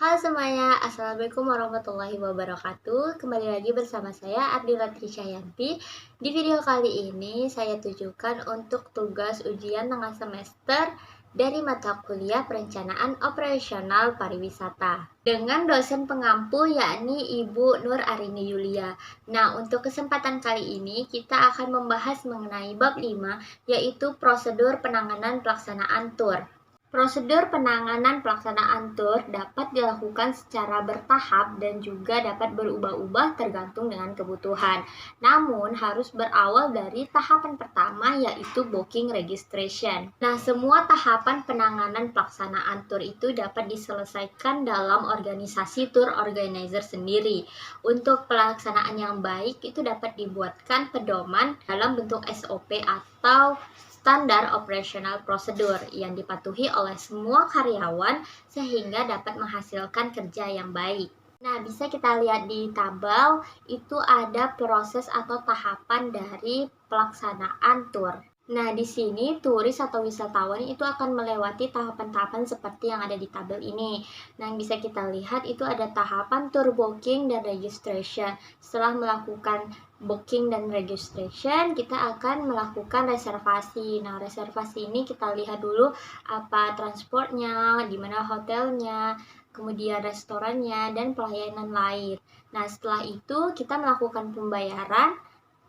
Halo semuanya, Assalamualaikum warahmatullahi wabarakatuh. Kembali lagi bersama saya Ardila Trishayanti. Di video kali ini saya tujukan untuk tugas ujian tengah semester dari mata kuliah Perencanaan Operasional Pariwisata dengan dosen pengampu yakni Ibu Nur Arini Yulia. Nah, untuk kesempatan kali ini kita akan membahas mengenai bab 5 yaitu prosedur penanganan pelaksanaan tur. Prosedur penanganan pelaksanaan tur dapat dilakukan secara bertahap dan juga dapat berubah-ubah tergantung dengan kebutuhan. Namun, harus berawal dari tahapan pertama yaitu booking registration. Nah, semua tahapan penanganan pelaksanaan tur itu dapat diselesaikan dalam organisasi tour organizer sendiri. Untuk pelaksanaan yang baik itu dapat dibuatkan pedoman dalam bentuk SOP atau standar operational procedure yang dipatuhi oleh semua karyawan sehingga dapat menghasilkan kerja yang baik. Nah, bisa kita lihat di tabel, itu ada proses atau tahapan dari pelaksanaan tur. Nah, di sini turis atau wisatawan itu akan melewati tahapan-tahapan seperti yang ada di tabel ini. Nah, yang bisa kita lihat itu ada tahapan tour booking dan registration. Setelah melakukan booking dan registration, kita akan melakukan reservasi. Nah, reservasi ini kita lihat dulu apa transportnya, di mana hotelnya, kemudian restorannya, dan pelayanan lain. Nah, setelah itu kita melakukan pembayaran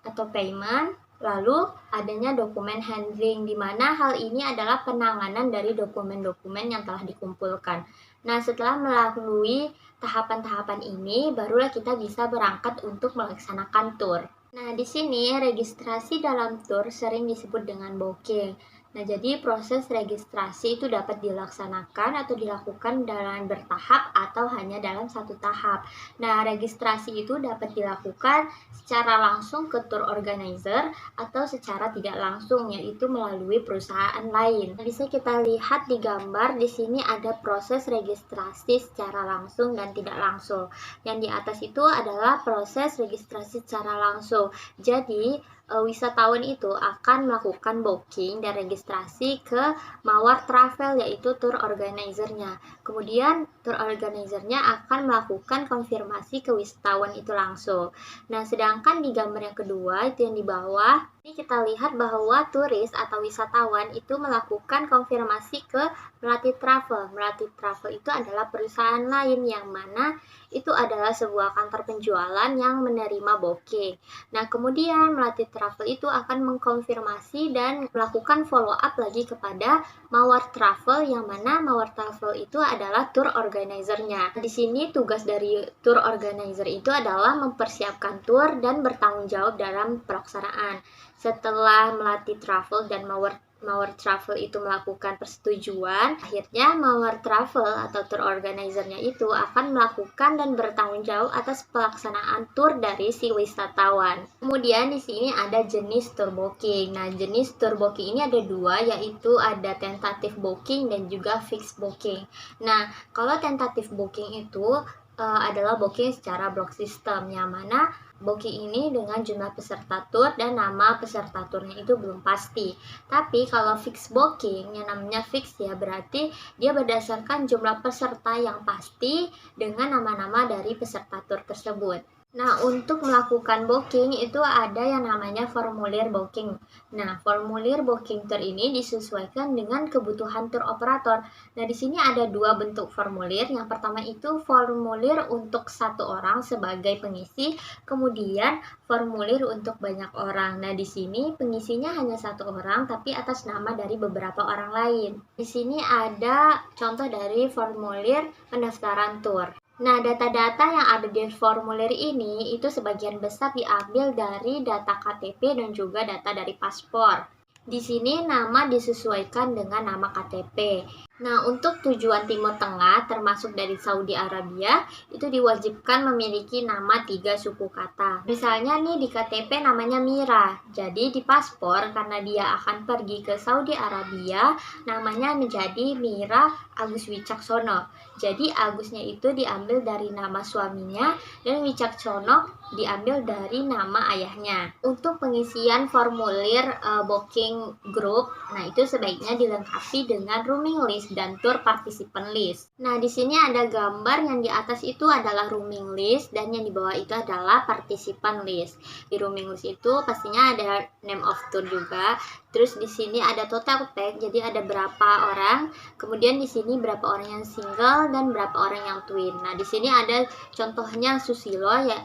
atau payment. Lalu adanya dokumen handling, di mana hal ini adalah penanganan dari dokumen-dokumen yang telah dikumpulkan. Nah, setelah melalui tahapan-tahapan ini, barulah kita bisa berangkat untuk melaksanakan tur. Nah, di sini registrasi dalam tur sering disebut dengan booking. Nah, jadi proses registrasi itu dapat dilaksanakan atau dilakukan dalam bertahap atau hanya dalam satu tahap. Nah, registrasi itu dapat dilakukan secara langsung ke tour organizer atau secara tidak langsung, yaitu melalui perusahaan lain. Bisa kita lihat di gambar, di sini ada proses registrasi secara langsung dan tidak langsung. Yang di atas itu adalah proses registrasi secara langsung. Jadi, wisatawan itu akan melakukan booking dan registrasi ke Mawar Travel, yaitu tour organizer-nya. Kemudian tour organizer-nya akan melakukan konfirmasi ke wisatawan itu langsung. Nah, sedangkan di gambar yang kedua, itu yang di bawah, ini kita lihat bahwa turis atau wisatawan itu melakukan konfirmasi ke Melati Travel. Melati Travel itu adalah perusahaan lain yang mana itu adalah sebuah kantor penjualan yang menerima booking. Nah, kemudian Melati Travel itu akan mengkonfirmasi dan melakukan follow up lagi kepada Mawar Travel, yang mana Mawar Travel itu adalah tour organizer-nya. Di sini tugas dari tour organizer itu adalah mempersiapkan tour dan bertanggung jawab dalam pelaksanaan. Setelah Melati Travel dan Mawar Travel itu melakukan persetujuan, akhirnya Mawar Travel atau tour organizer-nya itu akan melakukan dan bertanggung jawab atas pelaksanaan tur dari si wisatawan. Kemudian di sini ada jenis tour booking. Nah, jenis tour booking ini ada dua, yaitu ada tentative booking dan juga fixed booking. Nah, kalau tentative booking itu adalah booking secara block system, yang mana booking ini dengan jumlah peserta tur dan nama peserta turnya itu belum pasti. Tapi kalau fixed booking, yang namanya fix ya, berarti dia berdasarkan jumlah peserta yang pasti dengan nama-nama dari peserta tur tersebut. Nah, untuk melakukan booking itu ada yang namanya formulir booking. Nah, formulir booking tour ini disesuaikan dengan kebutuhan tour operator. Nah, di sini ada dua bentuk formulir. Yang pertama itu formulir untuk satu orang sebagai pengisi, kemudian formulir untuk banyak orang. Nah, di sini pengisinya hanya satu orang, tapi atas nama dari beberapa orang lain. Di sini ada contoh dari formulir pendaftaran tour. Nah, data-data yang ada di formulir ini itu sebagian besar diambil dari data KTP dan juga data dari paspor. Di sini nama disesuaikan dengan nama KTP. Nah, untuk tujuan Timur Tengah termasuk dari Saudi Arabia itu diwajibkan memiliki nama 3 suku kata. Misalnya nih di KTP namanya Mira. Jadi di paspor karena dia akan pergi ke Saudi Arabia, namanya menjadi Mira Agus Wicaksono. Jadi Agusnya itu diambil dari nama suaminya dan Wicaksono diambil dari nama ayahnya. Untuk pengisian formulir booking group, nah itu sebaiknya dilengkapi dengan rooming list. list dan tour participant list. Nah, di sini ada gambar yang di atas itu adalah rooming list dan yang di bawah itu adalah participant list. Di rooming list itu pastinya ada name of tour juga. Terus di sini ada total pack, jadi ada berapa orang. Kemudian di sini berapa orang yang single dan berapa orang yang twin. Nah, di sini ada contohnya Susilo ya.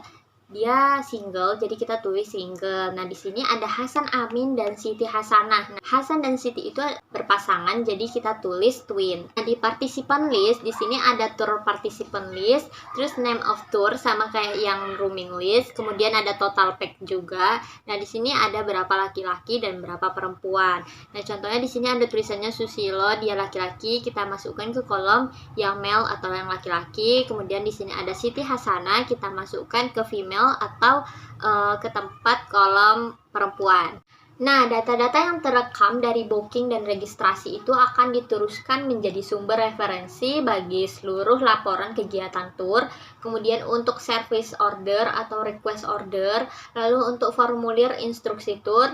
Dia single, jadi kita tulis single. Nah, di sini ada Hasan Amin dan Siti Hasanah. Nah, Hasan dan Siti itu berpasangan, jadi kita tulis twin. Nah, di participant list, di sini ada tour participant list, terus name of tour sama kayak yang rooming list, kemudian ada total pack juga. Nah, di sini ada berapa laki-laki dan berapa perempuan. Nah, contohnya di sini ada tulisannya Susilo, dia laki-laki, kita masukkan ke kolom yang male atau yang laki-laki. Kemudian di sini ada Siti Hasanah, kita masukkan ke female atau ke tempat kolom perempuan. Nah, data-data yang terekam dari booking dan registrasi itu akan diteruskan menjadi sumber referensi bagi seluruh laporan kegiatan tour, kemudian untuk service order atau request order, lalu untuk formulir instruksi tour,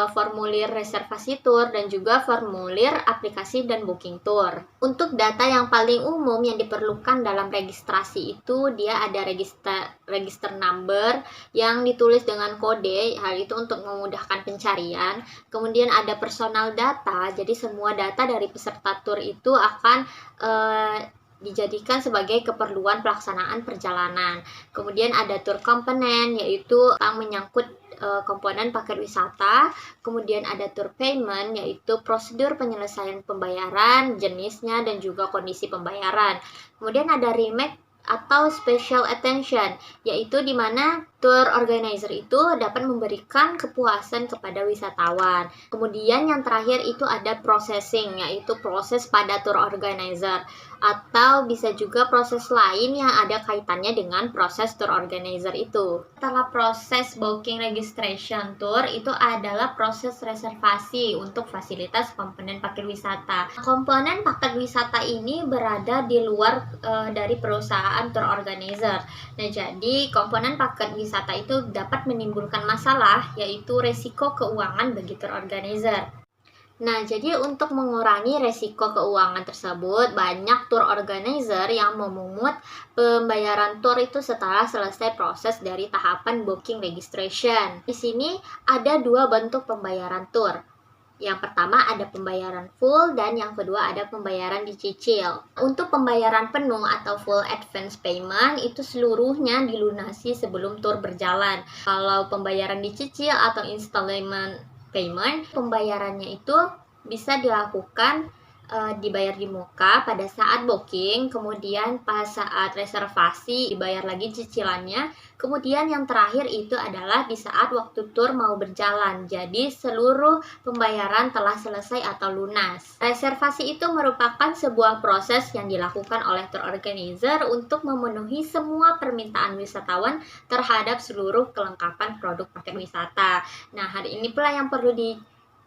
formulir reservasi tour, dan juga formulir aplikasi dan booking tour. Untuk data yang paling umum yang diperlukan dalam registrasi itu dia ada register number yang ditulis dengan kode, hal itu untuk memudahkan pencarian. Kemudian ada personal data, jadi semua data dari peserta tour itu akan dijadikan sebagai keperluan pelaksanaan perjalanan. Kemudian ada tour component, yaitu yang menyangkut komponen paket wisata. Kemudian ada tour payment, yaitu prosedur penyelesaian pembayaran, jenisnya, dan juga kondisi pembayaran. Kemudian ada remake atau special attention, yaitu di mana tour organizer itu dapat memberikan kepuasan kepada wisatawan. Kemudian yang terakhir itu ada processing, yaitu proses pada tour organizer, atau bisa juga proses lain yang ada kaitannya dengan proses tour organizer itu. Setelah proses booking registration tour itu adalah proses reservasi untuk fasilitas komponen paket wisata. Komponen paket wisata ini berada di luar dari perusahaan tour organizer. Nah, jadi komponen paket wisata itu dapat menimbulkan masalah, yaitu resiko keuangan bagi tour organizer. Nah, jadi untuk mengurangi resiko keuangan tersebut, banyak tour organizer yang memungut pembayaran tour itu setelah selesai proses dari tahapan booking registration. Di sini ada dua bentuk pembayaran tour. Yang pertama ada pembayaran full dan yang kedua ada pembayaran dicicil. Untuk pembayaran penuh atau full advance payment itu seluruhnya dilunasi sebelum tour berjalan. Kalau pembayaran dicicil atau installment payment, pembayarannya itu bisa dilakukan dibayar di muka pada saat booking, kemudian pas saat reservasi dibayar lagi cicilannya, kemudian yang terakhir itu adalah di saat waktu tour mau berjalan. Jadi seluruh pembayaran telah selesai atau lunas. Reservasi itu merupakan sebuah proses yang dilakukan oleh tour organizer untuk memenuhi semua permintaan wisatawan terhadap seluruh kelengkapan produk paket wisata. Nah, hari ini pula yang perlu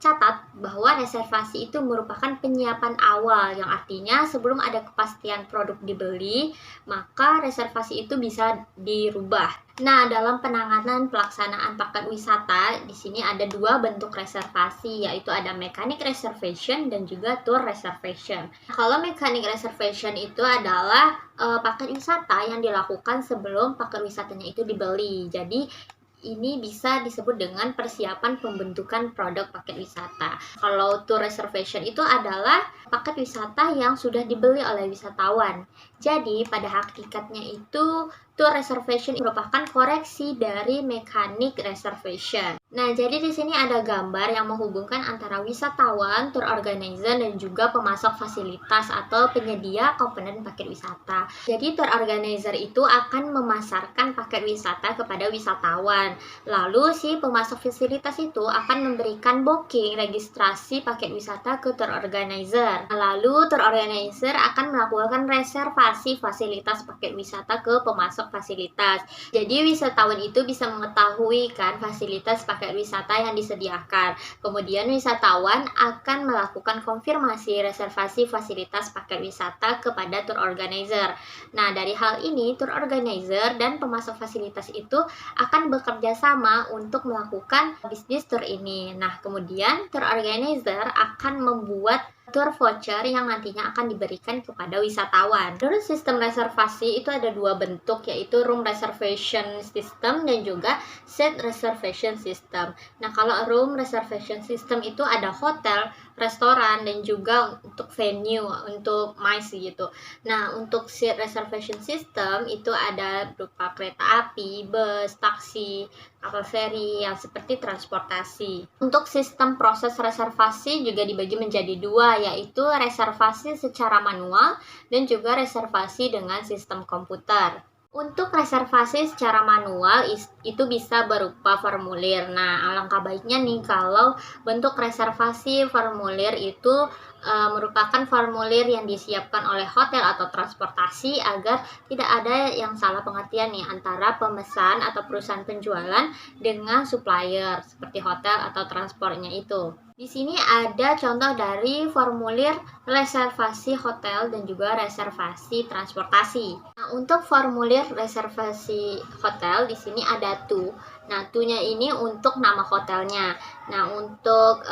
catat bahwa reservasi itu merupakan penyiapan awal, yang artinya sebelum ada kepastian produk dibeli, maka reservasi itu bisa dirubah. Nah, dalam penanganan pelaksanaan paket wisata, di sini ada dua bentuk reservasi, yaitu ada mechanic reservation dan juga tour reservation. Kalau mechanic reservation itu adalah paket wisata yang dilakukan sebelum paket wisatanya itu dibeli. Jadi ini bisa disebut dengan persiapan pembentukan produk paket wisata. Kalau tour reservation itu adalah paket wisata yang sudah dibeli oleh wisatawan. Jadi pada hakikatnya itu tour reservation merupakan koreksi dari mechanic reservation. Nah, jadi di sini ada gambar yang menghubungkan antara wisatawan, tour organizer, dan juga pemasok fasilitas atau penyedia komponen paket wisata. Jadi tour organizer itu akan memasarkan paket wisata kepada wisatawan. Lalu si pemasok fasilitas itu akan memberikan booking registrasi paket wisata ke tour organizer. Lalu tour organizer akan melakukan reservasi fasilitas paket wisata ke pemasok fasilitas. Jadi wisatawan itu bisa mengetahui kan fasilitas paket wisata yang disediakan. Kemudian wisatawan akan melakukan konfirmasi reservasi fasilitas paket wisata kepada tour organizer. Nah, dari hal ini tour organizer dan pemasok fasilitas itu akan bekerja sama untuk melakukan bisnis tour ini. Nah, kemudian tour organizer akan membuat tour voucher yang nantinya akan diberikan kepada wisatawan. Menurut sistem reservasi itu ada dua bentuk, yaitu room reservation system dan juga seat reservation system. Nah, kalau room reservation system itu ada hotel, restoran, dan juga untuk venue, untuk MICE gitu. Nah, untuk seat reservation system itu ada berupa kereta api, bus, taksi, kapal feri yang seperti transportasi. Untuk sistem proses reservasi juga dibagi menjadi dua, yaitu reservasi secara manual dan juga reservasi dengan sistem komputer. Untuk reservasi secara manual itu bisa berupa formulir. Nah, alangkah baiknya nih kalau bentuk reservasi formulir itu merupakan formulir yang disiapkan oleh hotel atau transportasi agar tidak ada yang salah pengertian nih antara pemesan atau perusahaan penjualan dengan supplier seperti hotel atau transportnya itu. Di sini ada contoh dari formulir reservasi hotel dan juga reservasi transportasi. Nah, untuk formulir reservasi hotel di sini ada to. Nah, to-nya ini untuk nama hotelnya. Nah, untuk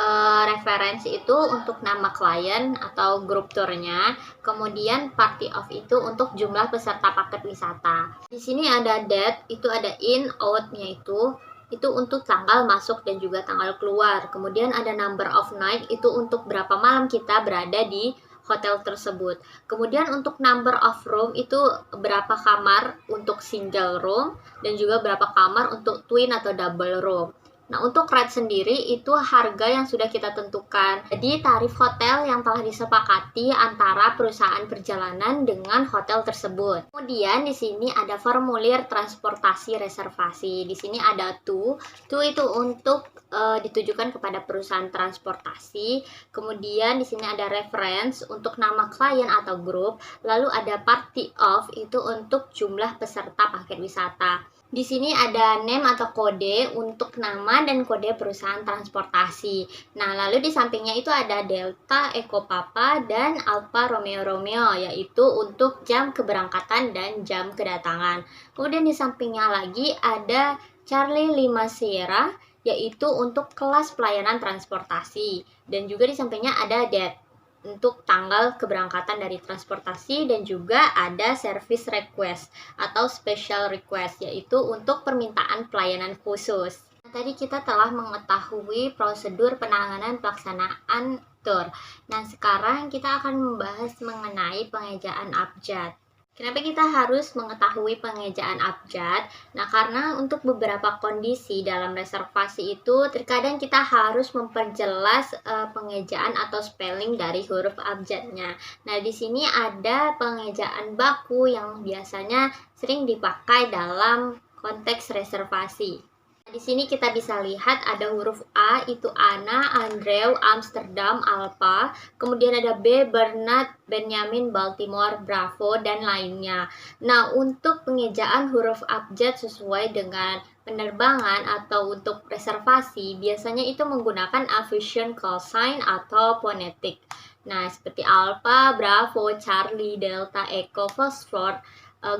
referensi itu untuk nama klien atau grup tournya. Kemudian party of itu untuk jumlah peserta paket wisata. Di sini ada date, itu ada in, out-nya itu untuk tanggal masuk dan juga tanggal keluar. Kemudian ada number of night, itu untuk berapa malam kita berada di hotel tersebut. Kemudian untuk number of room itu berapa kamar untuk single room dan juga berapa kamar untuk twin atau double room. Nah, untuk rate sendiri itu harga yang sudah kita tentukan. Jadi, tarif hotel yang telah disepakati antara perusahaan perjalanan dengan hotel tersebut. Kemudian di sini ada formulir transportasi reservasi. Di sini ada to. To itu untuk ditujukan kepada perusahaan transportasi. Kemudian di sini ada reference untuk nama klien atau grup. Lalu ada party of itu untuk jumlah peserta paket wisata. Di sini ada name atau kode untuk nama dan kode perusahaan transportasi. Nah, lalu di sampingnya itu ada Delta, Echo Papa, dan Alfa Romeo Romeo, yaitu untuk jam keberangkatan dan jam kedatangan. Kemudian di sampingnya lagi ada Charlie 5 Sierra, yaitu untuk kelas pelayanan transportasi. Dan juga di sampingnya ada date untuk tanggal keberangkatan dari transportasi, dan juga ada service request atau special request, yaitu untuk permintaan pelayanan khusus. Tadi kita telah mengetahui prosedur penanganan pelaksanaan tour. Nah, sekarang kita akan membahas mengenai pengejaan abjad. Kenapa kita harus mengetahui pengejaan abjad? Nah, karena untuk beberapa kondisi dalam reservasi itu terkadang kita harus memperjelas pengejaan atau spelling dari huruf abjadnya. Nah, di sini ada pengejaan baku yang biasanya sering dipakai dalam konteks reservasi. Di sini kita bisa lihat ada huruf A, itu Anna, Andrew, Amsterdam, Alpha. Kemudian ada B, Bernard, Benjamin, Baltimore, Bravo, dan lainnya. Nah, untuk pengejaan huruf abjad sesuai dengan penerbangan atau untuk reservasi, biasanya itu menggunakan Aviation call sign atau fonetik. Nah, seperti Alpha, Bravo, Charlie, Delta, Echo, Phosphor,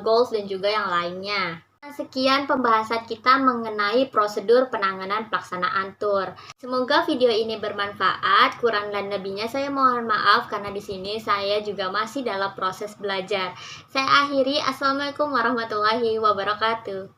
Golf, dan juga yang lainnya. Sekian pembahasan kita mengenai prosedur penanganan pelaksanaan tour. Semoga video ini bermanfaat. Kurang dan lebihnya saya mohon maaf karena di sini saya juga masih dalam proses belajar. Saya akhiri. Assalamualaikum warahmatullahi wabarakatuh.